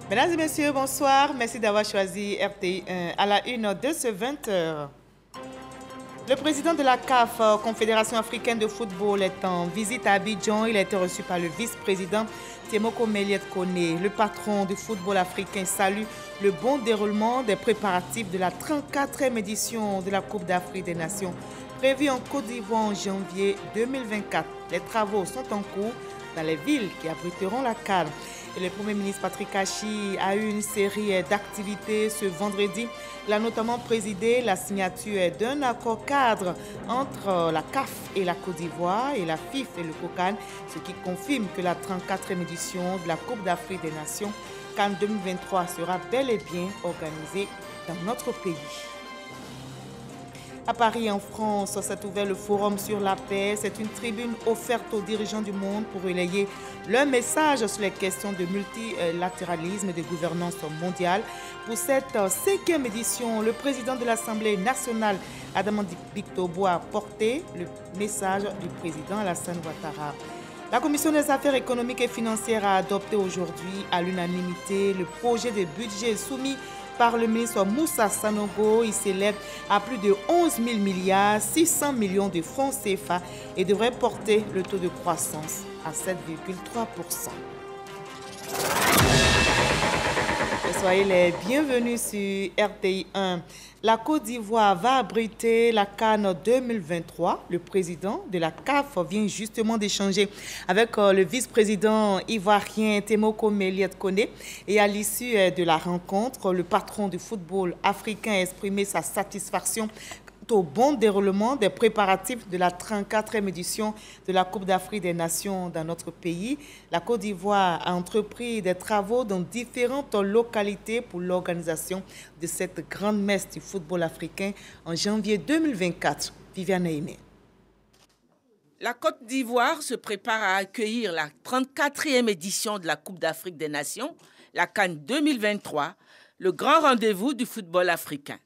Mesdames et messieurs, bonsoir. Merci d'avoir choisi RTI1 à la une de ce 20h. Le président de la CAF, Confédération africaine de football, est en visite à Abidjan. Il a été reçu par le vice-président Temoko Méliès Kone. Le patron du football africain salue le bon déroulement des préparatifs de la 34e édition de la Coupe d'Afrique des Nations, prévue en Côte d'Ivoire en janvier 2024. Les travaux sont en cours dans les villes qui abriteront la CAN. Et le Premier ministre Patrick Achi a eu une série d'activités ce vendredi. Il a notamment présidé la signature d'un accord cadre entre la CAF et la Côte d'Ivoire et la FIF et le COCAN, ce qui confirme que la 34e édition de la Coupe d'Afrique des Nations, CAN 2023, sera bel et bien organisée dans notre pays. À Paris, en France, s'est ouvert le Forum sur la paix. C'est une tribune offerte aux dirigeants du monde pour relayer leur message sur les questions de multilatéralisme et de gouvernance mondiale. Pour cette 5e édition, le président de l'Assemblée nationale, Adama Bictobo, a porté le message du président Alassane Ouattara. La Commission des affaires économiques et financières a adopté aujourd'hui à l'unanimité le projet de budget soumis par le ministre Moussa Sanogo. Il s'élève à plus de 11 000 milliards 600 millions de francs CFA et devrait porter le taux de croissance à 7,3%. Soyez les bienvenus sur RTI1. La Côte d'Ivoire va abriter la CAN 2023. Le président de la CAF vient justement d'échanger avec le vice-président ivoirien Temoko Méliès Kone. Et à l'issue de la rencontre, le patron du football africain a exprimé sa satisfaction au bon déroulement des préparatifs de la 34e édition de la Coupe d'Afrique des Nations dans notre pays. La Côte d'Ivoire a entrepris des travaux dans différentes localités pour l'organisation de cette grande messe du football africain en janvier 2024. Viviane Aimé. La Côte d'Ivoire se prépare à accueillir la 34e édition de la Coupe d'Afrique des Nations, la CAN 2023, le grand rendez-vous du football africain.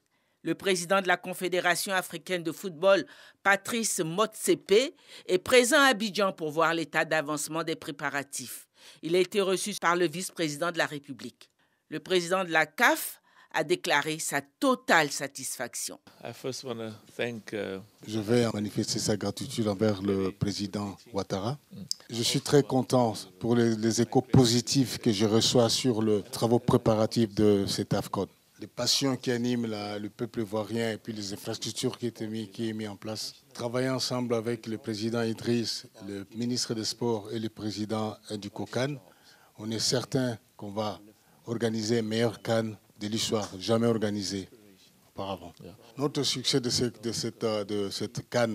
Le président de la Confédération africaine de football, Patrice Motsepe, est présent à Abidjan pour voir l'état d'avancement des préparatifs. Il a été reçu par le vice-président de la République. Le président de la CAF a déclaré sa totale satisfaction. Je vais manifester sa gratitude envers le président Ouattara. Je suis très content pour les échos positifs que je reçois sur les travaux préparatifs de cet AFCON. Les passions qui animent le peuple ivoirien et puis les infrastructures qui sont mises en place. Travailler ensemble avec le président Idriss, le ministre des Sports et le président du COCAN, on est certain qu'on va organiser une meilleure CAN de l'histoire, jamais organisée auparavant. Notre succès de cette CAN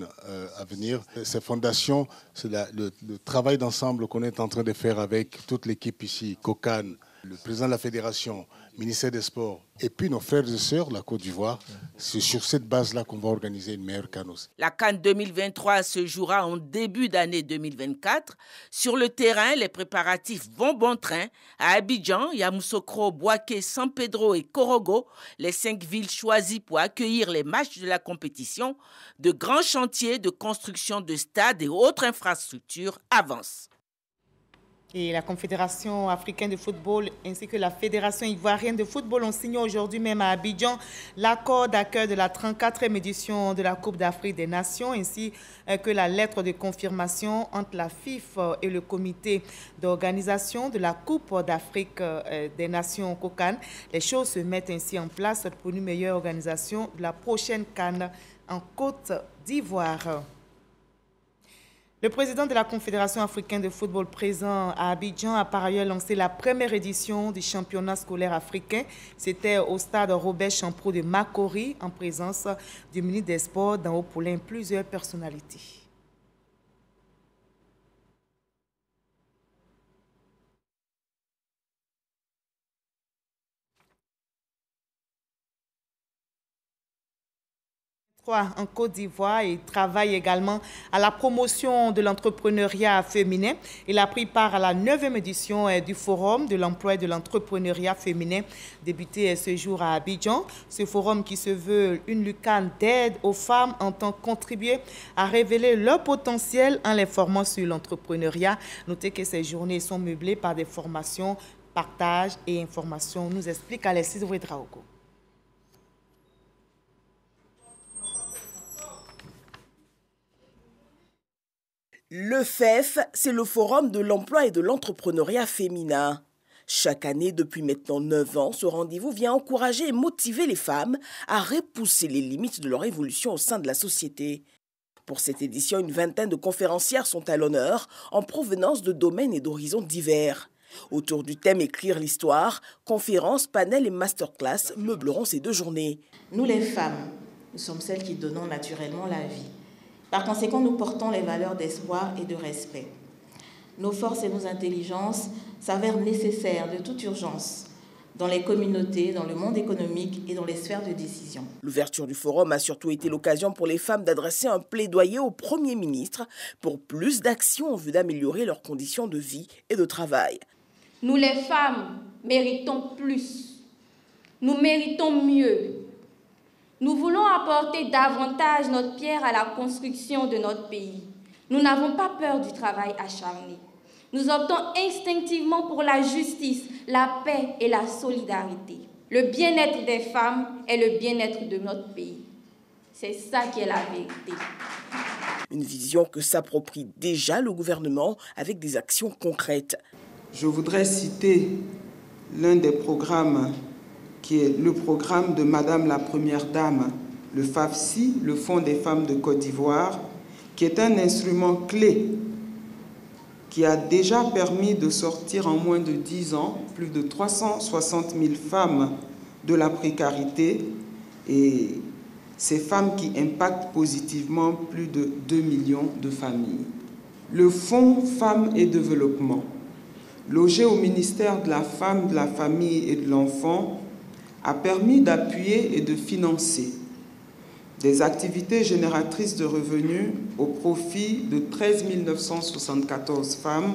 à venir, ces fondations, c'est le travail d'ensemble qu'on est en train de faire avec toute l'équipe ici, COCAN, le président de la fédération, ministère des Sports, et puis nos frères et sœurs, la Côte d'Ivoire. C'est sur cette base-là qu'on va organiser une meilleure CAN aussi. La CAN 2023 se jouera en début d'année 2024. Sur le terrain, les préparatifs vont bon train. À Abidjan, Yamoussoukro, Bouaké, San Pedro et Korogo, les 5 villes choisies pour accueillir les matchs de la compétition, de grands chantiers de construction de stades et autres infrastructures avancent. Et la Confédération africaine de football ainsi que la Fédération ivoirienne de football ont signé aujourd'hui même à Abidjan l'accord d'accueil de la 34e édition de la Coupe d'Afrique des Nations ainsi que la lettre de confirmation entre la FIF et le comité d'organisation de la Coupe d'Afrique des Nations COCAN. Les choses se mettent ainsi en place pour une meilleure organisation de la prochaine CAN en Côte d'Ivoire. Le président de la Confédération africaine de football présent à Abidjan a par ailleurs lancé la première édition du championnat scolaire africain. C'était au stade Robert Champrou de Makori en présence du ministre des Sports dans Haut-Poulain plusieurs personnalités. En Côte d'Ivoire, il travaille également à la promotion de l'entrepreneuriat féminin. Il a pris part à la 9e édition du Forum de l'emploi et de l'entrepreneuriat féminin, débuté ce jour à Abidjan. Ce forum qui se veut une lucane d'aide aux femmes entend contribuer à révéler leur potentiel en les formant sur l'entrepreneuriat. Notez que ces journées sont meublées par des formations partage et information, nous explique Alexis Ouedraogo. Le FEF, c'est le Forum de l'emploi et de l'entrepreneuriat féminin. Chaque année, depuis maintenant 9 ans, ce rendez-vous vient encourager et motiver les femmes à repousser les limites de leur évolution au sein de la société. Pour cette édition, une vingtaine de conférencières sont à l'honneur, en provenance de domaines et d'horizons divers. Autour du thème Écrire l'histoire, conférences, panels et masterclass meubleront ces 2 journées. Nous les femmes, nous sommes celles qui donnons naturellement la vie. Par conséquent, nous portons les valeurs d'espoir et de respect. Nos forces et nos intelligences s'avèrent nécessaires de toute urgence dans les communautés, dans le monde économique et dans les sphères de décision. L'ouverture du forum a surtout été l'occasion pour les femmes d'adresser un plaidoyer au Premier ministre pour plus d'actions en vue d'améliorer leurs conditions de vie et de travail. Nous les femmes méritons plus, nous méritons mieux. Nous voulons apporter davantage notre pierre à la construction de notre pays. Nous n'avons pas peur du travail acharné. Nous optons instinctivement pour la justice, la paix et la solidarité. Le bien-être des femmes est le bien-être de notre pays. C'est ça qui est la vérité. Une vision que s'approprie déjà le gouvernement avec des actions concrètes. Je voudrais citer l'un des programmes qui est le programme de Madame la Première Dame, le FAFSI, le Fonds des femmes de Côte d'Ivoire, qui est un instrument clé qui a déjà permis de sortir en moins de 10 ans plus de 360 000 femmes de la précarité et ces femmes qui impactent positivement plus de 2 millions de familles. Le Fonds Femmes et Développement, logé au ministère de la Femme, de la Famille et de l'Enfant, a permis d'appuyer et de financer des activités génératrices de revenus au profit de 13 974 femmes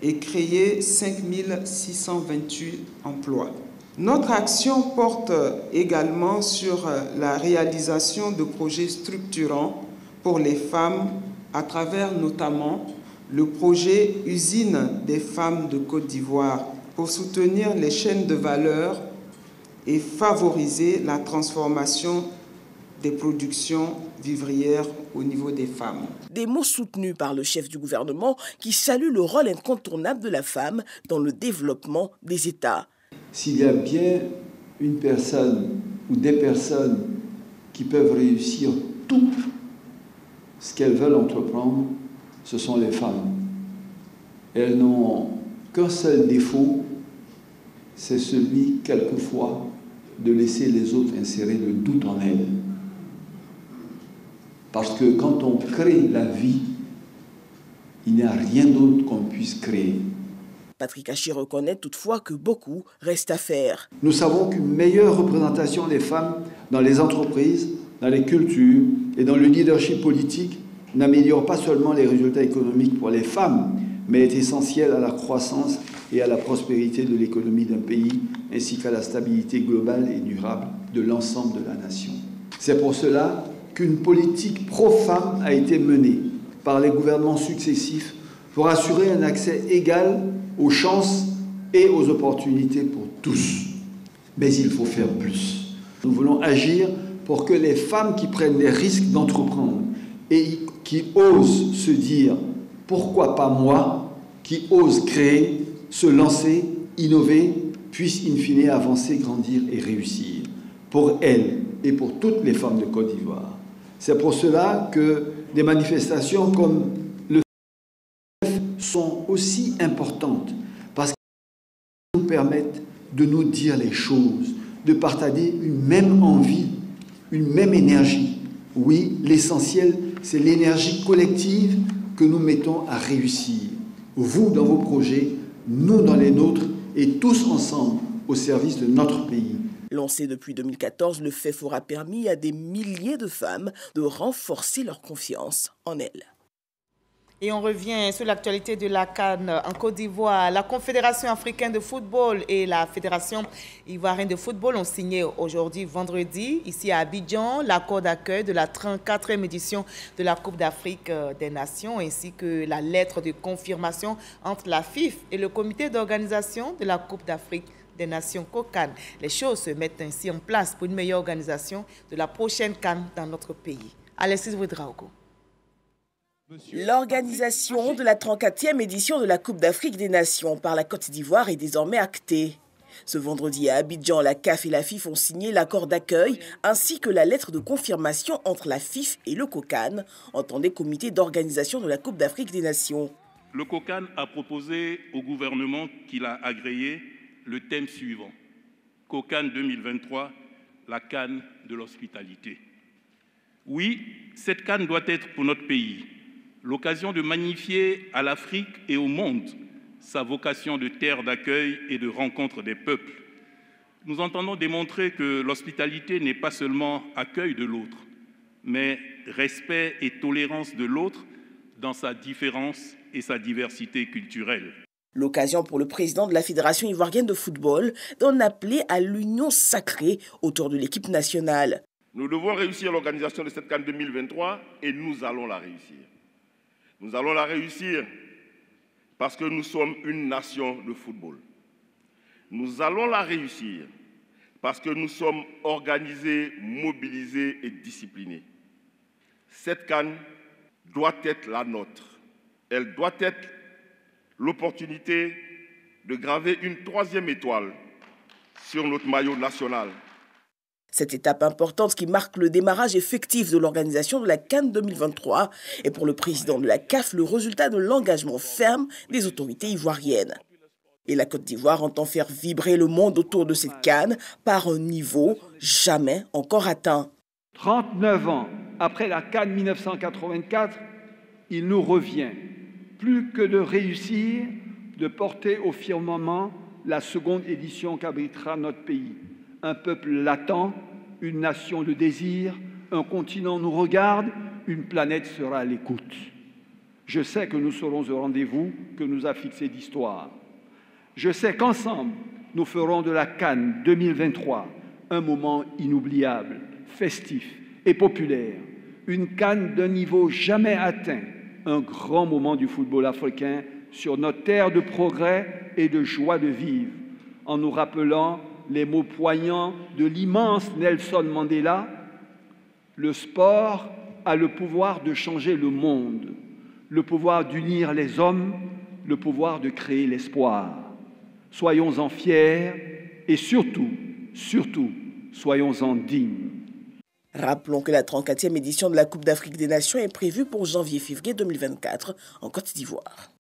et créer 5 628 emplois. Notre action porte également sur la réalisation de projets structurants pour les femmes à travers notamment le projet Usine des femmes de Côte d'Ivoire pour soutenir les chaînes de valeur et favoriser la transformation des productions vivrières au niveau des femmes. Des mots soutenus par le chef du gouvernement qui salue le rôle incontournable de la femme dans le développement des États. S'il y a bien une personne ou des personnes qui peuvent réussir tout ce qu'elles veulent entreprendre, ce sont les femmes. Elles n'ont qu'un seul défaut, c'est celui, quelquefois, de laisser les autres insérer le doute en elles. Parce que quand on crée la vie, il n'y a rien d'autre qu'on puisse créer. Patrick Hachi reconnaît toutefois que beaucoup reste à faire. Nous savons qu'une meilleure représentation des femmes dans les entreprises, dans les cultures et dans le leadership politique n'améliore pas seulement les résultats économiques pour les femmes, mais est essentielle à la croissance et à la prospérité de l'économie d'un pays, ainsi qu'à la stabilité globale et durable de l'ensemble de la nation. C'est pour cela qu'une politique pro-femmes a été menée par les gouvernements successifs pour assurer un accès égal aux chances et aux opportunités pour tous. Mais il faut faire plus. Nous voulons agir pour que les femmes qui prennent les risques d'entreprendre et qui osent se dire « pourquoi pas moi ?», qui osent créer, se lancer, innover, puissent in fine avancer, grandir et réussir. Pour elles et pour toutes les femmes de Côte d'Ivoire. C'est pour cela que des manifestations comme le FEF sont aussi importantes, parce qu'elles nous permettent de nous dire les choses, de partager une même envie, une même énergie. Oui, l'essentiel, c'est l'énergie collective que nous mettons à réussir. Vous dans vos projets, nous dans les nôtres, et tous ensemble au service de notre pays. Lancé depuis 2014, le FEF aura permis à des milliers de femmes de renforcer leur confiance en elles. Et on revient sur l'actualité de la CAN en Côte d'Ivoire. La Confédération africaine de football et la Fédération ivoirienne de football ont signé aujourd'hui, vendredi, ici à Abidjan, l'accord d'accueil de la 34e édition de la Coupe d'Afrique des Nations, ainsi que la lettre de confirmation entre la FIF et le comité d'organisation de la Coupe d'Afrique des Nations COCAN. Les choses se mettent ainsi en place pour une meilleure organisation de la prochaine CAN dans notre pays. Alexis Ouedraogo. L'organisation de la 34e édition de la Coupe d'Afrique des Nations par la Côte d'Ivoire est désormais actée. Ce vendredi à Abidjan, la CAF et la FIF ont signé l'accord d'accueil ainsi que la lettre de confirmation entre la FIF et le COCAN, entendez comité d'organisation de la Coupe d'Afrique des Nations. Le COCAN a proposé au gouvernement qu'il a agréé le thème suivant. COCAN 2023, la CAN de l'hospitalité. Oui, cette CAN doit être pour notre pays l'occasion de magnifier à l'Afrique et au monde sa vocation de terre d'accueil et de rencontre des peuples. Nous entendons démontrer que l'hospitalité n'est pas seulement accueil de l'autre, mais respect et tolérance de l'autre dans sa différence et sa diversité culturelle. L'occasion pour le président de la Fédération ivoirienne de football d'en appeler à l'union sacrée autour de l'équipe nationale. Nous devons réussir l'organisation de cette CAN 2023 et nous allons la réussir. Nous allons la réussir parce que nous sommes une nation de football. Nous allons la réussir parce que nous sommes organisés, mobilisés et disciplinés. Cette CAN doit être la nôtre. Elle doit être l'opportunité de graver une 3e étoile sur notre maillot national. Cette étape importante qui marque le démarrage effectif de l'organisation de la CAN 2023 est pour le président de la CAF le résultat de l'engagement ferme des autorités ivoiriennes. Et la Côte d'Ivoire entend faire vibrer le monde autour de cette CAN par un niveau jamais encore atteint. 39 ans après la CAN 1984, il nous revient plus que de réussir, de porter au firmament la seconde édition qu'abritera notre pays. Un peuple l'attend, une nation le désire, un continent nous regarde, une planète sera à l'écoute. Je sais que nous serons au rendez-vous que nous a fixé l'histoire. Je sais qu'ensemble, nous ferons de la CAN 2023 un moment inoubliable, festif et populaire. Une CAN d'un niveau jamais atteint, un grand moment du football africain sur notre terre de progrès et de joie de vivre, en nous rappelant les mots poignants de l'immense Nelson Mandela. Le sport a le pouvoir de changer le monde, le pouvoir d'unir les hommes, le pouvoir de créer l'espoir. Soyons-en fiers et surtout, soyons-en dignes. Rappelons que la 34e édition de la Coupe d'Afrique des Nations est prévue pour janvier-février 2024 en Côte d'Ivoire.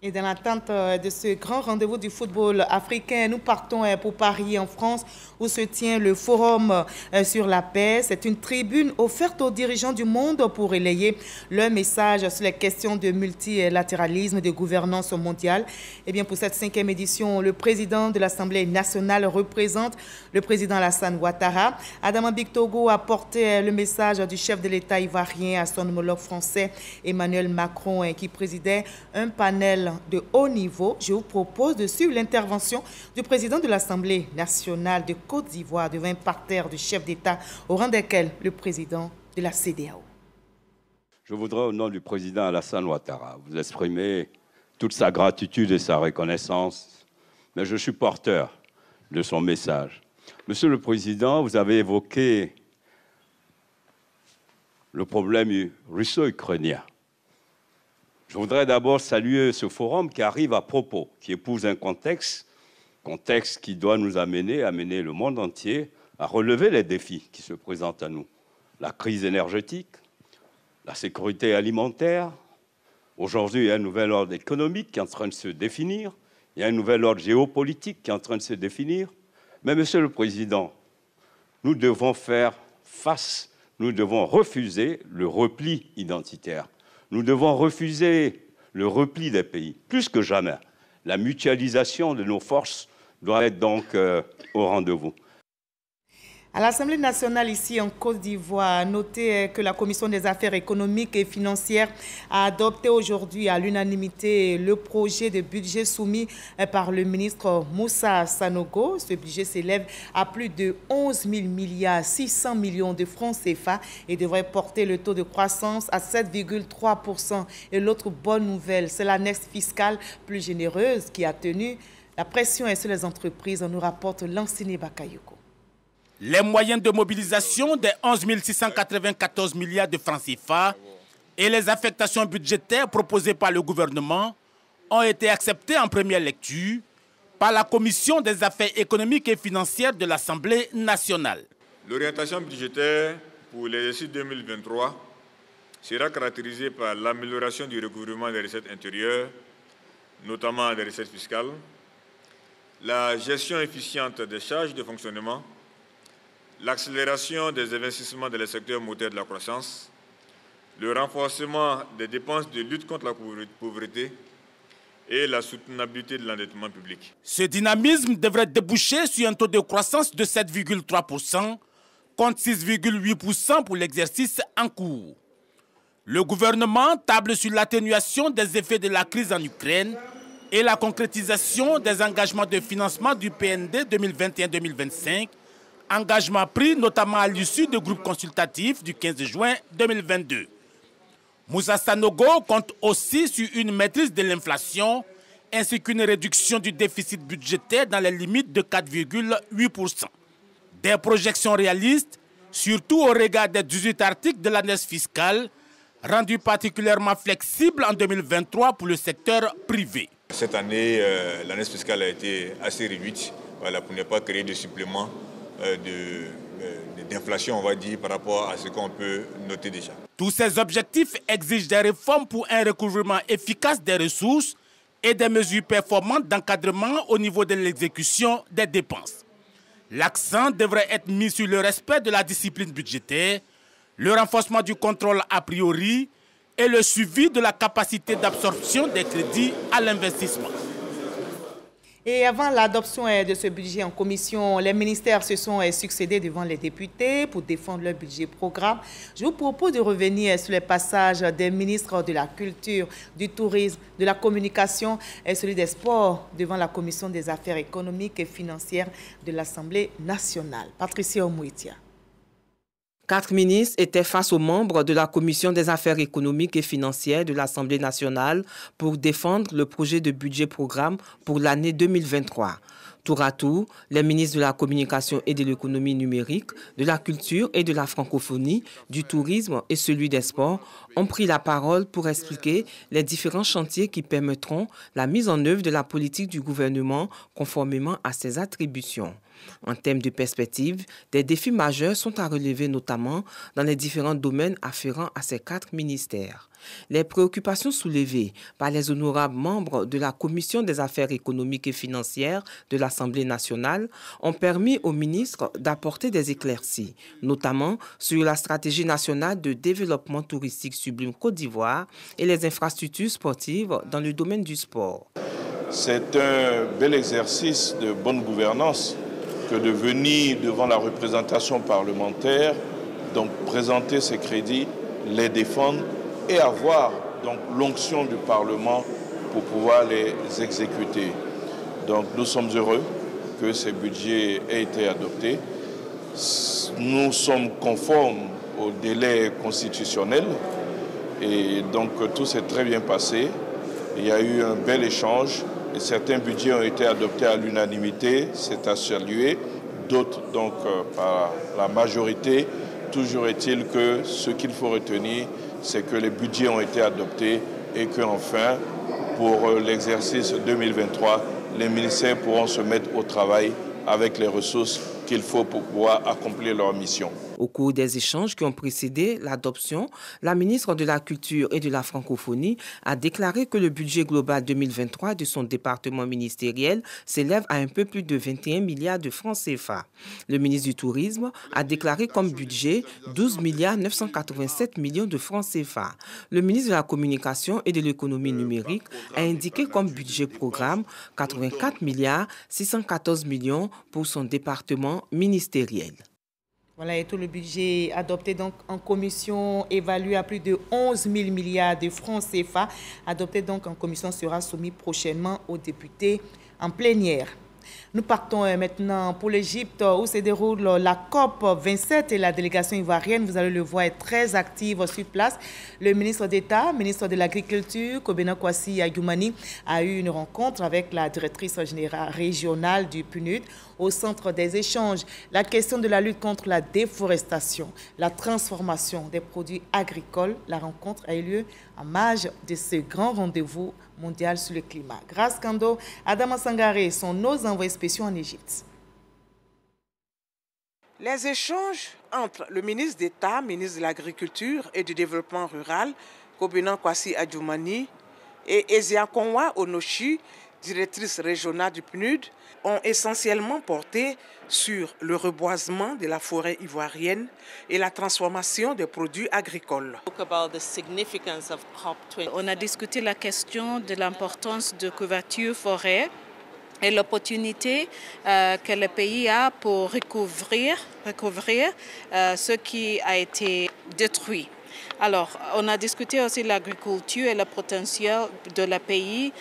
Et dans l'attente de ce grand rendez-vous du football africain, nous partons pour Paris, en France, où se tient le Forum sur la paix. C'est une tribune offerte aux dirigeants du monde pour relayer leur message sur les questions de multilatéralisme et de gouvernance mondiale. Et bien, pour cette 5e édition, le président de l'Assemblée nationale représente le président Alassane Ouattara. Adama Bictogo a porté le message du chef de l'État ivoirien à son homologue français Emmanuel Macron, qui présidait un panel de haut niveau. Je vous propose de suivre l'intervention du président de l'Assemblée nationale de Côte d'Ivoire devant un parterre de chefs d'État, au rang desquels le président de la CEDEAO. Je voudrais, au nom du président Alassane Ouattara, vous exprimer toute sa gratitude et sa reconnaissance, mais je suis porteur de son message. Monsieur le Président, vous avez évoqué le problème russo-ukrainien. Je voudrais d'abord saluer ce forum qui arrive à propos, qui épouse un contexte qui doit nous amener le monde entier à relever les défis qui se présentent à nous. La crise énergétique, la sécurité alimentaire. Aujourd'hui, il y a un nouvel ordre économique qui est en train de se définir. Il y a un nouvel ordre géopolitique qui est en train de se définir. Mais, Monsieur le Président, nous devons faire face, nous devons refuser le repli identitaire. Nous devons refuser le repli des pays, plus que jamais. La mutualisation de nos forces doit être donc au rendez-vous. À l'Assemblée nationale ici en Côte d'Ivoire, notez que la Commission des affaires économiques et financières a adopté aujourd'hui à l'unanimité le projet de budget soumis par le ministre Moussa Sanogo. Ce budget s'élève à plus de 11 600 millions de francs CFA et devrait porter le taux de croissance à 7,3%. Et l'autre bonne nouvelle, c'est l'annexe fiscale plus généreuse qui a tenu la pression sur les entreprises, nous rapporte Lansini Bakayoko. Les moyens de mobilisation des 11 694 milliards de francs CFA et les affectations budgétaires proposées par le gouvernement ont été acceptés en première lecture par la Commission des affaires économiques et financières de l'Assemblée nationale. L'orientation budgétaire pour l'exercice 2023 sera caractérisée par l'amélioration du recouvrement des recettes intérieures, notamment des recettes fiscales, la gestion efficiente des charges de fonctionnement, l'accélération des investissements dans les secteurs moteurs de la croissance, le renforcement des dépenses de lutte contre la pauvreté et la soutenabilité de l'endettement public. Ce dynamisme devrait déboucher sur un taux de croissance de 7,3% contre 6,8% pour l'exercice en cours. Le gouvernement table sur l'atténuation des effets de la crise en Ukraine et la concrétisation des engagements de financement du PND 2021-2025, engagements pris notamment à l'issue du groupe consultatif du 15 juin 2022. Moussa Sanogo compte aussi sur une maîtrise de l'inflation ainsi qu'une réduction du déficit budgétaire dans les limites de 4,8%. Des projections réalistes, surtout au regard des 18 articles de l'annexe fiscale, rendues particulièrement flexibles en 2023 pour le secteur privé. Cette année, l'annexe fiscale a été assez réduite, pour ne pas créer de suppléments d'inflation, on va dire, par rapport à ce qu'on peut noter déjà. Tous ces objectifs exigent des réformes pour un recouvrement efficace des ressources et des mesures performantes d'encadrement au niveau de l'exécution des dépenses. L'accent devrait être mis sur le respect de la discipline budgétaire, le renforcement du contrôle a priori et le suivi de la capacité d'absorption des crédits à l'investissement. Et avant l'adoption de ce budget en commission, les ministères se sont succédés devant les députés pour défendre leur budget programme. Je vous propose de revenir sur les passages des ministres de la Culture, du Tourisme, de la Communication et celui des Sports devant la Commission des Affaires économiques et financières de l'Assemblée nationale. Patricia Omouitia. 4 ministres étaient face aux membres de la Commission des affaires économiques et financières de l'Assemblée nationale pour défendre le projet de budget programme pour l'année 2023. Tour à tour, les ministres de la Communication et de l'économie numérique, de la Culture et de la Francophonie, du Tourisme et celui des Sports ont pris la parole pour expliquer les différents chantiers qui permettront la mise en œuvre de la politique du gouvernement conformément à ses attributions. En termes de perspective, des défis majeurs sont à relever notamment dans les différents domaines afférents à ces 4 ministères. Les préoccupations soulevées par les honorables membres de la Commission des affaires économiques et financières de l'Assemblée nationale ont permis aux ministres d'apporter des éclaircies, notamment sur la stratégie nationale de développement touristique Sublime Côte d'Ivoire et les infrastructures sportives dans le domaine du sport. C'est un bel exercice de bonne gouvernance que de venir devant la représentation parlementaire, donc présenter ces crédits, les défendre et avoir donc l'onction du Parlement pour pouvoir les exécuter. Donc nous sommes heureux que ces budgets aient été adoptés. Nous sommes conformes au délai constitutionnel et donc tout s'est très bien passé. Il y a eu un bel échange. Et certains budgets ont été adoptés à l'unanimité, c'est à saluer, d'autres donc par la majorité. Toujours est-il que ce qu'il faut retenir, c'est que les budgets ont été adoptés et qu'enfin, pour l'exercice 2023, les ministères pourront se mettre au travail avec les ressources qu'il faut pour pouvoir accomplir leur mission. Au cours des échanges qui ont précédé l'adoption, la ministre de la Culture et de la Francophonie a déclaré que le budget global 2023 de son département ministériel s'élève à un peu plus de 21 milliards de francs CFA. Le ministre du Tourisme a déclaré comme budget 12 987 millions de francs CFA. Le ministre de la Communication et de l'économie numérique a indiqué comme budget programme 84 614 millions pour son département ministériel. Voilà, et tout le budget adopté donc en commission, évalué à plus de 11 000 milliards de francs CFA, adopté donc en commission, sera soumis prochainement aux députés en plénière. Nous partons maintenant pour l'Égypte où se déroule la COP27 et la délégation ivoirienne, vous allez le voir, est très active sur place. Le ministre d'État, ministre de l'Agriculture, Kobena Kwasi Adjoumani, a eu une rencontre avec la directrice générale régionale du PNUD au centre des échanges. La question de la lutte contre la déforestation, la transformation des produits agricoles, la rencontre a eu lieu en marge de ce grand rendez-vous mondial sur le climat. Grâce Kando, Adama Sangaré sont nos envoyés spéciaux en Égypte. Les échanges entre le ministre d'État, ministre de l'Agriculture et du Développement rural, Kobena Kwasi Adjoumani, et Ezia Konwa Onochi, directrice régionale du PNUD, ont essentiellement porté sur le reboisement de la forêt ivoirienne et la transformation des produits agricoles. On a discuté la question de l'importance de couverture forêt et l'opportunité que le pays a pour recouvrir ce qui a été détruit. Alors, on a discuté aussi l'agriculture et le potentiel de le pays,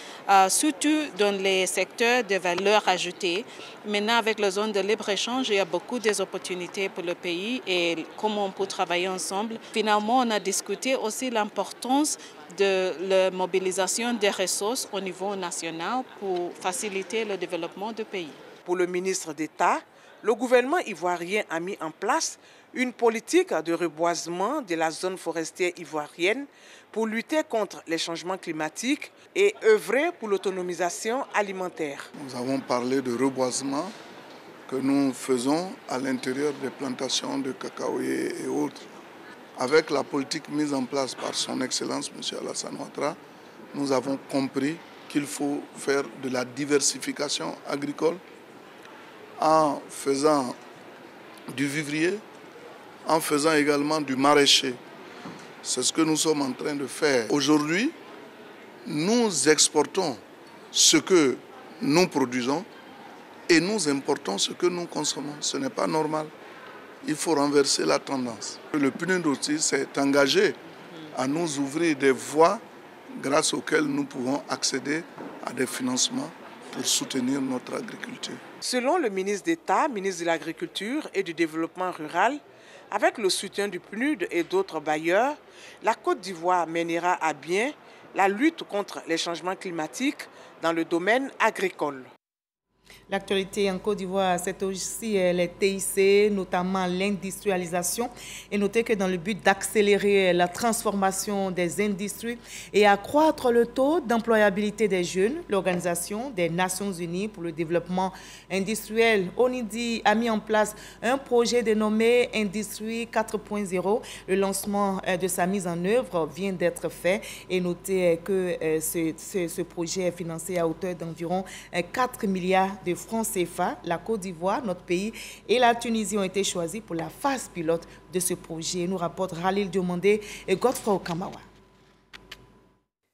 surtout dans les secteurs de valeur ajoutée. Maintenant, avec la zone de libre-échange, il y a beaucoup d'opportunités pour le pays et comment on peut travailler ensemble. Finalement, on a discuté aussi l'importance de la mobilisation des ressources au niveau national pour faciliter le développement du pays. Pour le ministre d'État, le gouvernement ivoirien a mis en place une politique de reboisement de la zone forestière ivoirienne pour lutter contre les changements climatiques et œuvrer pour l'autonomisation alimentaire. Nous avons parlé de reboisement que nous faisons à l'intérieur des plantations de cacaoyers et autres. Avec la politique mise en place par son Excellence, M. Alassane Ouattara, nous avons compris qu'il faut faire de la diversification agricole en faisant du vivrier, en faisant également du maraîcher. C'est ce que nous sommes en train de faire. Aujourd'hui, nous exportons ce que nous produisons et nous importons ce que nous consommons. Ce n'est pas normal. Il faut renverser la tendance. Le PNUD aussi s'est engagé à nous ouvrir des voies grâce auxquelles nous pouvons accéder à des financements pour soutenir notre agriculture. Selon le ministre d'État, ministre de l'Agriculture et du Développement rural, avec le soutien du PNUD et d'autres bailleurs, la Côte d'Ivoire mènera à bien la lutte contre les changements climatiques dans le domaine agricole. L'actualité en Côte d'Ivoire, c'est aussi les TIC, notamment l'industrialisation. Et notez que dans le but d'accélérer la transformation des industries et accroître le taux d'employabilité des jeunes, l'Organisation des Nations Unies pour le développement industriel, ONIDI, a mis en place un projet dénommé Industrie 4.0. Le lancement de sa mise en œuvre vient d'être fait. Et notez que ce projet est financé à hauteur d'environ 4 milliards de francs CFA. La Côte d'Ivoire, notre pays, et la Tunisie ont été choisis pour la phase pilote de ce projet. Nous rapporte Ralil Diomandé et Godfrey Okamawa.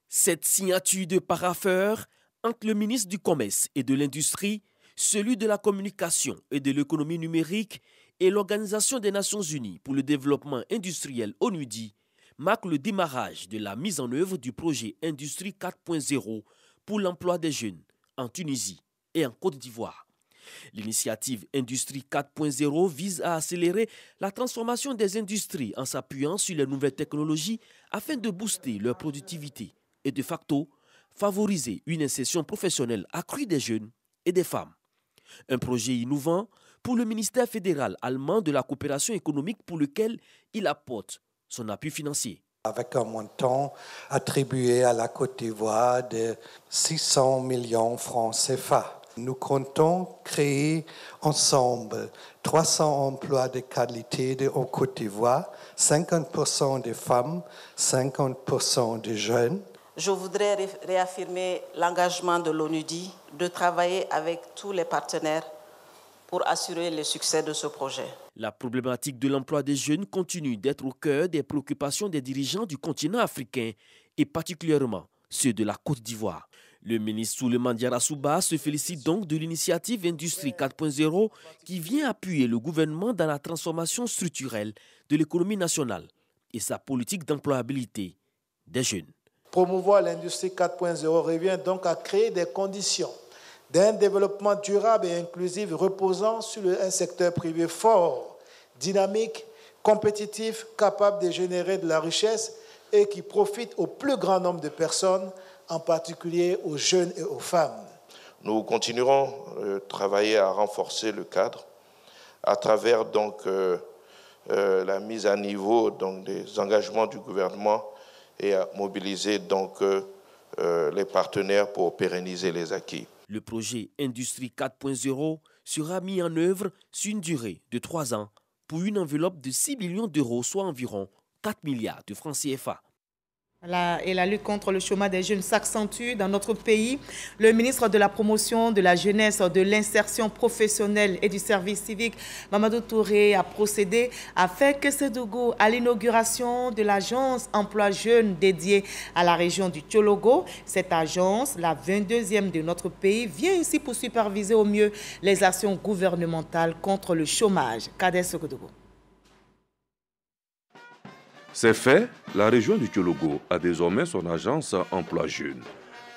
Cette signature de parapheur entre le ministre du Commerce et de l'Industrie, celui de la Communication et de l'Économie numérique et l'Organisation des Nations Unies pour le développement industriel ONUDI marque le démarrage de la mise en œuvre du projet Industrie 4.0 pour l'emploi des jeunes en Tunisie et en Côte d'Ivoire. L'initiative Industrie 4.0 vise à accélérer la transformation des industries en s'appuyant sur les nouvelles technologies afin de booster leur productivité et de facto favoriser une insertion professionnelle accrue des jeunes et des femmes. Un projet innovant pour le ministère fédéral allemand de la coopération économique pour lequel il apporte son appui financier. Avec un montant attribué à la Côte d'Ivoire de 600 millions francs CFA. Nous comptons créer ensemble 300 emplois de qualité en Côte d'Ivoire, 50% des femmes, 50% des jeunes. Je voudrais réaffirmer l'engagement de l'ONUDI de travailler avec tous les partenaires pour assurer le succès de ce projet. La problématique de l'emploi des jeunes continue d'être au cœur des préoccupations des dirigeants du continent africain et particulièrement ceux de la Côte d'Ivoire. Le ministre Souleymane Diarra se félicite donc de l'initiative Industrie 4.0 qui vient appuyer le gouvernement dans la transformation structurelle de l'économie nationale et sa politique d'employabilité des jeunes. Promouvoir l'Industrie 4.0 revient donc à créer des conditions d'un développement durable et inclusif reposant sur un secteur privé fort, dynamique, compétitif, capable de générer de la richesse et qui profite au plus grand nombre de personnes, en particulier aux jeunes et aux femmes. Nous continuerons de travailler à renforcer le cadre à travers donc, la mise à niveau donc, des engagements du gouvernement et à mobiliser donc, les partenaires pour pérenniser les acquis. Le projet Industrie 4.0 sera mis en œuvre sur une durée de 3 ans pour une enveloppe de 6 millions d'euros, soit environ 4 milliards de francs CFA. Et la lutte contre le chômage des jeunes s'accentue dans notre pays. Le ministre de la Promotion de la Jeunesse, de l'Insertion professionnelle et du Service civique, Mamadou Touré, a procédé à faire Kessédougou à l'inauguration de l'agence emploi jeunes dédiée à la région du Tchologo. Cette agence, la 22e de notre pays, vient ici pour superviser au mieux les actions gouvernementales contre le chômage. Kader Sokodogo. C'est fait, la région du Tchologo a désormais son agence emploi jeunes.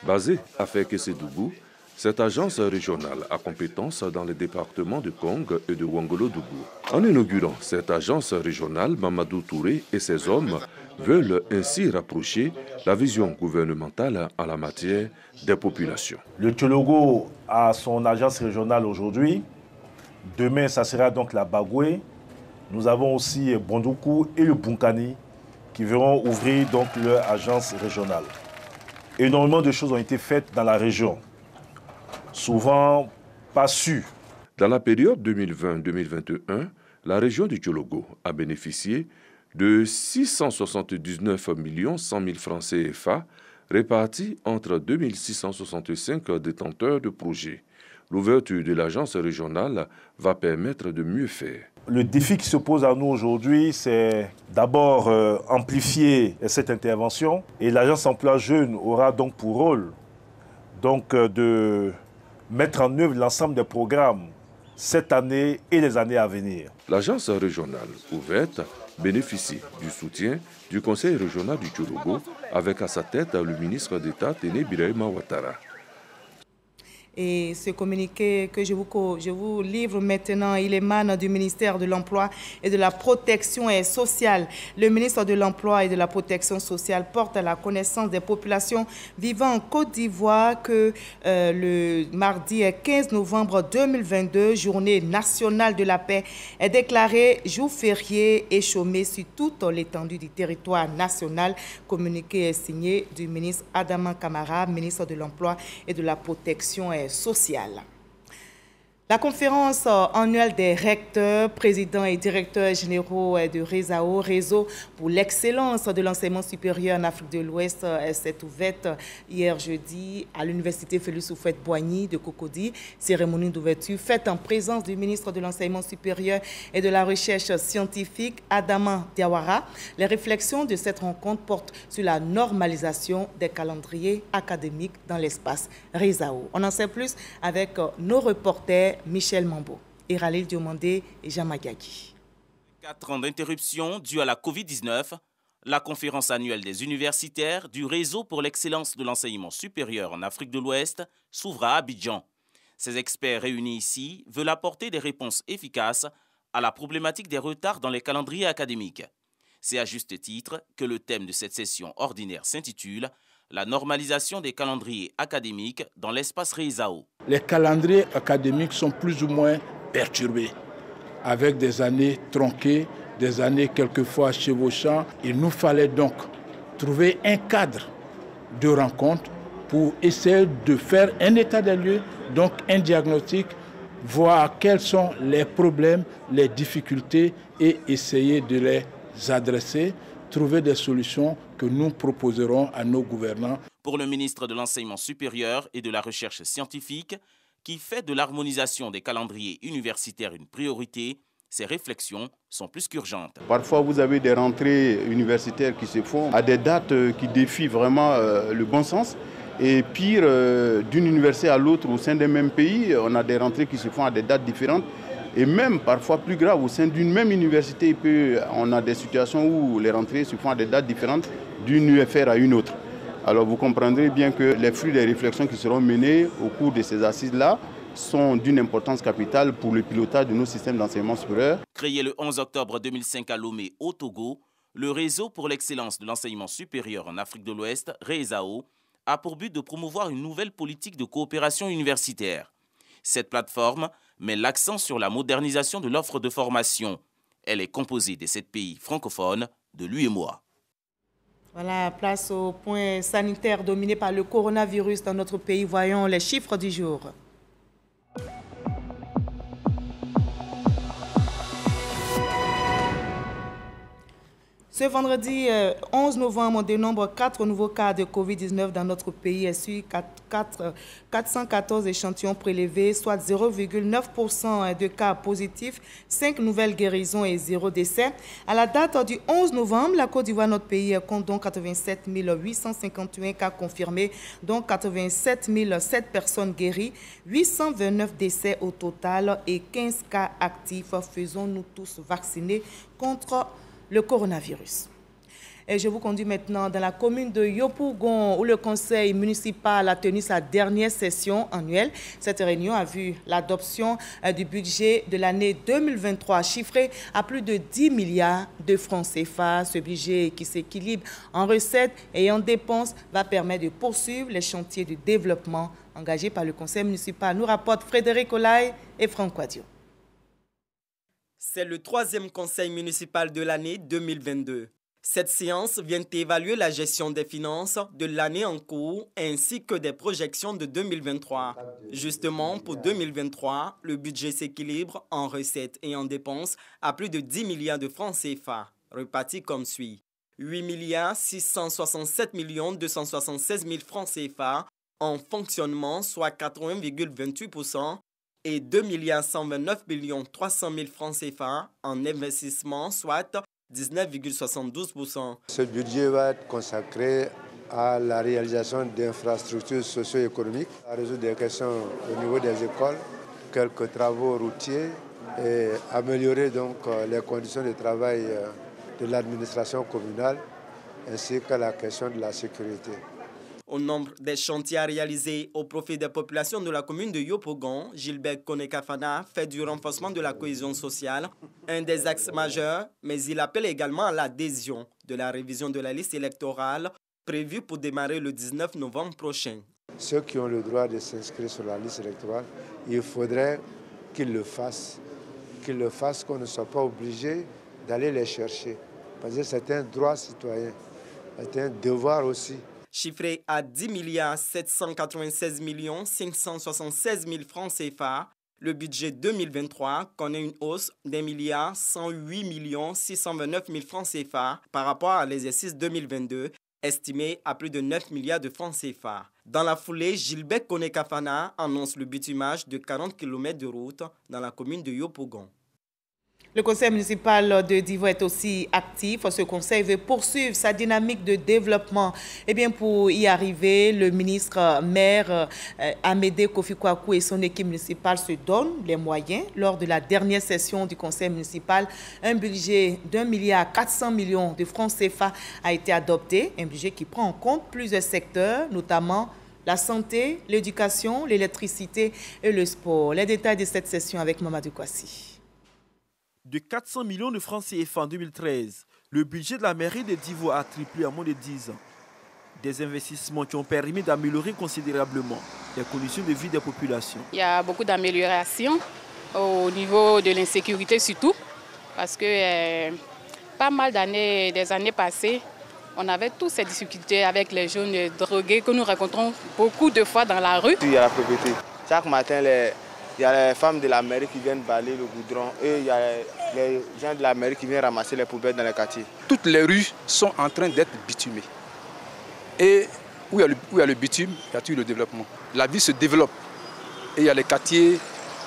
Basée à Fès-Kessédougou, cette agence régionale a compétence dans les départements de Kong et de Ouangolo-Dougou. En inaugurant cette agence régionale, Mamadou Touré et ses hommes veulent ainsi rapprocher la vision gouvernementale en la matière des populations. Le Tchologo a son agence régionale aujourd'hui. Demain, ça sera donc la Bagoué. Nous avons aussi Bondoukou et le Bunkani qui verront ouvrir donc leur agence régionale. Énormément de choses ont été faites dans la région, souvent pas sues. Dans la période 2020-2021, la région du Tchologo a bénéficié de 679 100 000 francs CFA répartis entre 2665 détenteurs de projets. L'ouverture de l'agence régionale va permettre de mieux faire. Le défi qui se pose à nous aujourd'hui, c'est d'abord amplifier cette intervention. Et l'agence emploi jeunes aura donc pour rôle de mettre en œuvre l'ensemble des programmes cette année et les années à venir. L'agence régionale ouverte bénéficie du soutien du Conseil régional du Tchologo avec à sa tête le ministre d'État Téné Birahima Ouattara. Et ce communiqué que je vous livre maintenant, il émane du ministère de l'Emploi et de la Protection sociale. Le ministre de l'Emploi et de la Protection sociale porte à la connaissance des populations vivant en Côte d'Ivoire que le mardi 15 novembre 2022, journée nationale de la paix, est déclarée jour férié et chômé sur toute l'étendue du territoire national. Communiqué est signé du ministre Adama Kamara, ministre de l'Emploi et de la Protection sociale. La conférence annuelle des recteurs, présidents et directeurs généraux de RESAO, Réseau pour l'excellence de l'enseignement supérieur en Afrique de l'Ouest, s'est ouverte hier jeudi à l'université Félix Houphouët-Boigny de Cocody. Cérémonie d'ouverture faite en présence du ministre de l'Enseignement supérieur et de la Recherche scientifique, Adama Diawara. Les réflexions de cette rencontre portent sur la normalisation des calendriers académiques dans l'espace RESAO. On en sait plus avec nos reporters Michel Mambo, Eralil Diomandé et Jean Magagi. 4 ans d'interruption due à la Covid-19, la conférence annuelle des universitaires du Réseau pour l'excellence de l'enseignement supérieur en Afrique de l'Ouest s'ouvre à Abidjan. Ces experts réunis ici veulent apporter des réponses efficaces à la problématique des retards dans les calendriers académiques. C'est à juste titre que le thème de cette session ordinaire s'intitule « La normalisation des calendriers académiques dans l'espace RESAO ». Les calendriers académiques sont plus ou moins perturbés, avec des années tronquées, des années quelquefois chevauchant. Il nous fallait donc trouver un cadre de rencontre pour essayer de faire un état des lieux, donc un diagnostic, voir quels sont les problèmes, les difficultés et essayer de les adresser, trouver des solutions que nous proposerons à nos gouvernants. Pour le ministre de l'Enseignement supérieur et de la Recherche scientifique, qui fait de l'harmonisation des calendriers universitaires une priorité, ces réflexions sont plus qu'urgentes. Parfois, vous avez des rentrées universitaires qui se font à des dates qui défient vraiment le bon sens. Et pire, d'une université à l'autre au sein d'un même pays, on a des rentrées qui se font à des dates différentes. Et même, parfois plus grave, au sein d'une même université, on a des situations où les rentrées se font à des dates différentes d'une UFR à une autre. Alors vous comprendrez bien que les fruits des réflexions qui seront menées au cours de ces assises-là sont d'une importance capitale pour le pilotage de nos systèmes d'enseignement supérieur. Créé le 11 octobre 2005 à Lomé, au Togo, le Réseau pour l'excellence de l'enseignement supérieur en Afrique de l'Ouest, RESAO, a pour but de promouvoir une nouvelle politique de coopération universitaire. Cette plateforme met l'accent sur la modernisation de l'offre de formation. Elle est composée des 7 pays francophones de l'UEMOA. Voilà, place au point sanitaire dominé par le coronavirus dans notre pays. Voyons les chiffres du jour. Ce vendredi 11 novembre, on dénombre 4 nouveaux cas de Covid-19 dans notre pays et sur 414 échantillons prélevés, soit 0,9% de cas positifs, 5 nouvelles guérisons et 0 décès. À la date du 11 novembre, la Côte d'Ivoire, notre pays, compte donc 87 851 cas confirmés, dont 87 007 personnes guéries, 829 décès au total et 15 cas actifs. Faisons-nous tous vacciner contre le coronavirus. Et je vous conduis maintenant dans la commune de Yopougon où le conseil municipal a tenu sa dernière session annuelle. Cette réunion a vu l'adoption du budget de l'année 2023 chiffré à plus de 10 milliards de francs CFA. Ce budget qui s'équilibre en recettes et en dépenses va permettre de poursuivre les chantiers de développement engagés par le conseil municipal. Nous rapportent Frédéric Olaï et Franck Wadio. C'est le 3e conseil municipal de l'année 2022. Cette séance vient évaluer la gestion des finances de l'année en cours ainsi que des projections de 2023. Justement, pour 2023, le budget s'équilibre en recettes et en dépenses à plus de 10 milliards de francs CFA, repartis comme suit. 8 667 276 000 francs CFA en fonctionnement, soit 80,28%, et 2 129 300 000 francs CFA en investissement, soit 19,72%. Ce budget va être consacré à la réalisation d'infrastructures socio-économiques, à résoudre des questions au niveau des écoles, quelques travaux routiers et améliorer donc les conditions de travail de l'administration communale ainsi que la question de la sécurité. Au nombre des chantiers à réaliser au profit des populations de la commune de Yopougon, Gilbert Konekafana fait du renforcement de la cohésion sociale un des axes majeurs, mais il appelle également à l'adhésion de la révision de la liste électorale prévue pour démarrer le 19 novembre prochain. Ceux qui ont le droit de s'inscrire sur la liste électorale, il faudrait qu'ils le fassent, qu'on ne soit pas obligé d'aller les chercher. Parce que c'est un droit citoyen, c'est un devoir aussi. Chiffré à 10 796 576 000 francs CFA, le budget 2023 connaît une hausse d'1 108 629 000 francs CFA par rapport à l'exercice 2022, estimé à plus de 9 milliards de francs CFA. Dans la foulée, Gilbert Konekafana annonce le bitumage de 40 km de route dans la commune de Yopougon. Le conseil municipal de Divo est aussi actif. Ce conseil veut poursuivre sa dynamique de développement. Et bien, pour y arriver, le ministre maire Amédée Kofi Kouakou et son équipe municipale se donnent les moyens. Lors de la dernière session du conseil municipal, un budget d'1,4 milliard de francs CFA a été adopté. Un budget qui prend en compte plusieurs secteurs, notamment la santé, l'éducation, l'électricité et le sport. Les détails de cette session avec Mamadou Kouassi. De 400 millions de francs CFA en 2013, le budget de la mairie de Divo a triplé en moins de 10 ans. Des investissements qui ont permis d'améliorer considérablement les conditions de vie des populations. Il y a beaucoup d'améliorations au niveau de l'insécurité surtout, parce que pas mal d'années, des années passées, on avait toutes ces difficultés avec les jeunes drogués que nous rencontrons beaucoup de fois dans la rue. Il y a la pauvreté. Chaque matin, il y a les femmes de la mairie qui viennent balayer le goudron et il y a les gens de la mairie qui viennent ramasser les poubelles dans les quartiers. Toutes les rues sont en train d'être bitumées. Et où il y a le bitume, il y a toujours le développement. La ville se développe et il y a les quartiers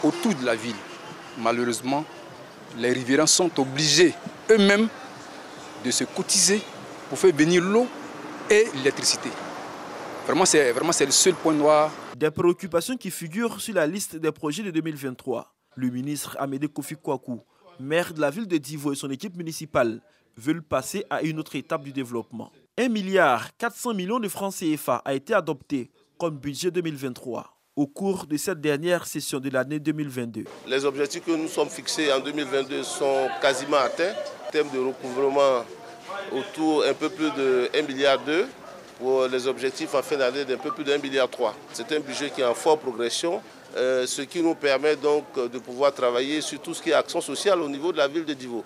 autour de la ville. Malheureusement, les riverains sont obligés eux-mêmes de se cotiser pour faire venir l'eau et l'électricité. Vraiment, c'est le seul point noir. Des préoccupations qui figurent sur la liste des projets de 2023. Le ministre Amédée Kofi Kouakou, maire de la ville de Divo et son équipe municipale, veulent passer à une autre étape du développement. 1,4 milliard de francs CFA a été adopté comme budget 2023 au cours de cette dernière session de l'année 2022. Les objectifs que nous sommes fixés en 2022 sont quasiment atteints. En termes de recouvrement, autour un peu plus de 1,2 milliard pour les objectifs en fin d'année d'un peu plus de 1,3 milliard. C'est un budget qui est en forte progression, ce qui nous permet donc de pouvoir travailler sur tout ce qui est action sociale au niveau de la ville de Divo.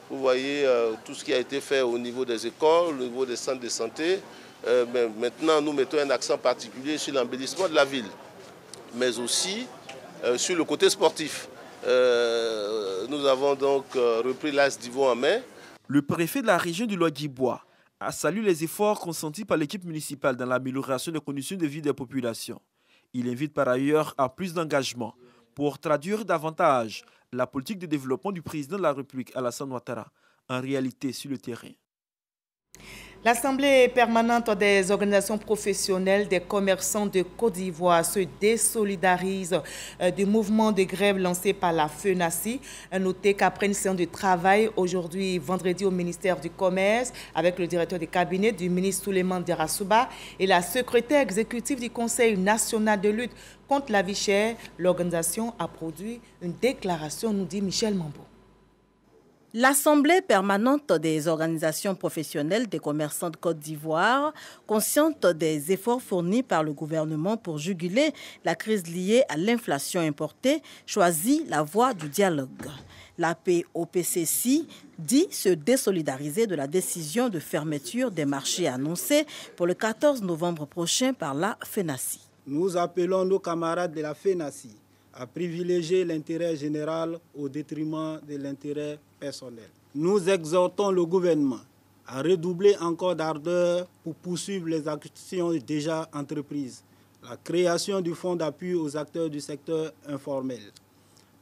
Vous voyez tout ce qui a été fait au niveau des écoles, au niveau des centres de santé. Mais maintenant, nous mettons un accent particulier sur l'embellissement de la ville, mais aussi sur le côté sportif. Nous avons donc repris l'AS Divo en main. Le préfet de la région du Lodi-Bois a salué les efforts consentis par l'équipe municipale dans l'amélioration des conditions de vie des populations. Il invite par ailleurs à plus d'engagement pour traduire davantage la politique de développement du président de la République, Alassane Ouattara, en réalité sur le terrain. L'Assemblée permanente des organisations professionnelles des commerçants de Côte d'Ivoire se désolidarise du mouvement de grève lancé par la FENACI. Notez qu'après une séance de travail aujourd'hui, vendredi, au ministère du Commerce, avec le directeur de cabinet du ministre Souleymane Derassouba et la secrétaire exécutive du Conseil national de lutte contre la vie chère, l'organisation a produit une déclaration, nous dit Michel Mambo. L'Assemblée permanente des organisations professionnelles des commerçants de Côte d'Ivoire, consciente des efforts fournis par le gouvernement pour juguler la crise liée à l'inflation importée, choisit la voie du dialogue. La POPCC dit se désolidariser de la décision de fermeture des marchés annoncée pour le 14 novembre prochain par la FENACI. Nous appelons nos camarades de la FENACI à privilégier l'intérêt général au détriment de l'intérêt personnel. Nous exhortons le gouvernement à redoubler encore d'ardeur pour poursuivre les actions déjà entreprises. La création du fonds d'appui aux acteurs du secteur informel,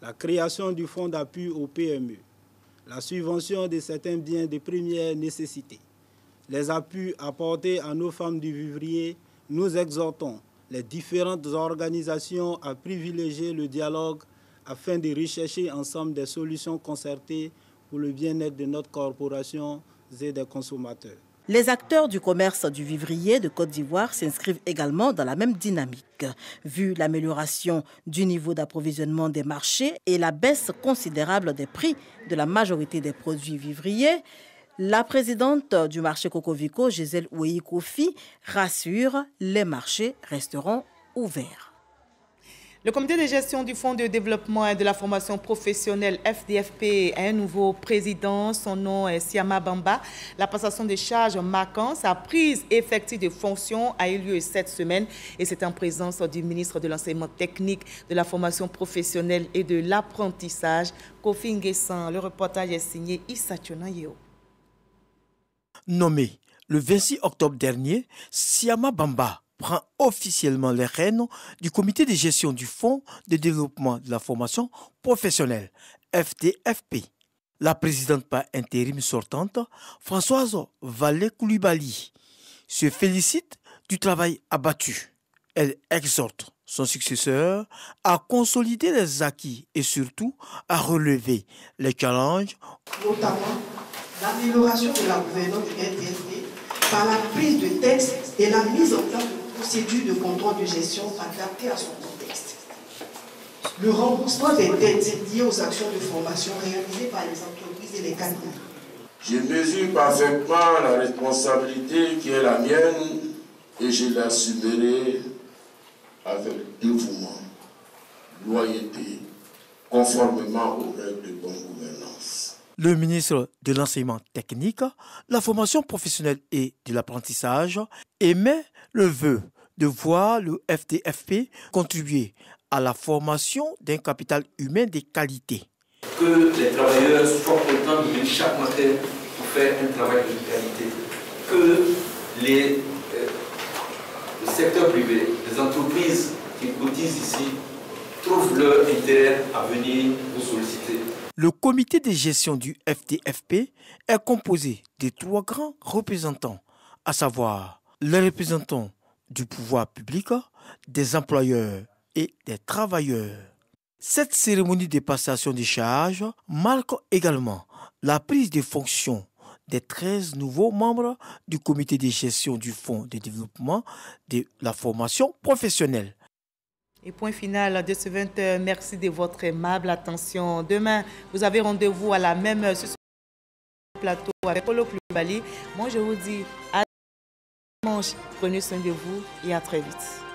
la création du fonds d'appui aux PME, la subvention de certains biens de première nécessité, les appuis apportés à nos femmes du vivrier. Nous exhortons les différentes organisations à privilégier le dialogue afin de rechercher ensemble des solutions concertées pour le bien-être de notre corporation et des consommateurs. Les acteurs du commerce du vivrier de Côte d'Ivoire s'inscrivent également dans la même dynamique. Vu l'amélioration du niveau d'approvisionnement des marchés et la baisse considérable des prix de la majorité des produits vivriers, la présidente du marché Cocovico, Gisèle Ouéhi-Kofi, rassure, les marchés resteront ouverts. Le comité de gestion du Fonds de développement et de la formation professionnelle FDFP a un nouveau président. Son nom est Siama Bamba. La passation de charges marquant sa prise effective de fonction a eu lieu cette semaine et c'est en présence du ministre de l'Enseignement technique, de la formation professionnelle et de l'apprentissage, Kofi Nguessan. Le reportage est signé Issa Tchonayeo. Nommé le 26 octobre dernier, Siama Bamba prend officiellement les rênes du comité de gestion du Fonds de développement de la formation professionnelle, FDFP. La présidente par intérim sortante, Françoise Vallée-Koulibaly, se félicite du travail abattu. Elle exhorte son successeur à consolider les acquis et surtout à relever les challenges. Notamment l'amélioration de la gouvernance du FDFP par la prise de textes et la mise en place de procédures de contrôle de gestion adaptées à son contexte. Le remboursement des dettes liées aux actions de formation réalisées par les entreprises et les cabinets. Je mesure parfaitement la responsabilité qui est la mienne et je l'assumerai avec dévouement, loyauté, conformément aux règles de bonne gouvernance. Le ministre de l'Enseignement technique, la formation professionnelle et de l'apprentissage émet le vœu de voir le FDFP contribuer à la formation d'un capital humain de qualité. Que les travailleurs soient contents de venir chaque matin pour faire un travail de qualité. Que le secteur privé, les entreprises qui cotisent ici, trouvent leur intérêt à venir vous solliciter. Le comité de gestion du FDFP est composé de 3 grands représentants, à savoir les représentants du pouvoir public, des employeurs et des travailleurs. Cette cérémonie de passation des charges marque également la prise de fonction des 13 nouveaux membres du comité de gestion du Fonds de développement de la formation professionnelle. Et point final de ce 20h. Merci de votre aimable attention. Demain, vous avez rendez-vous à la même heure sur ce plateau avec Polo Koulibaly. Moi, je vous dis à dimanche. Prenez soin de vous et à très vite.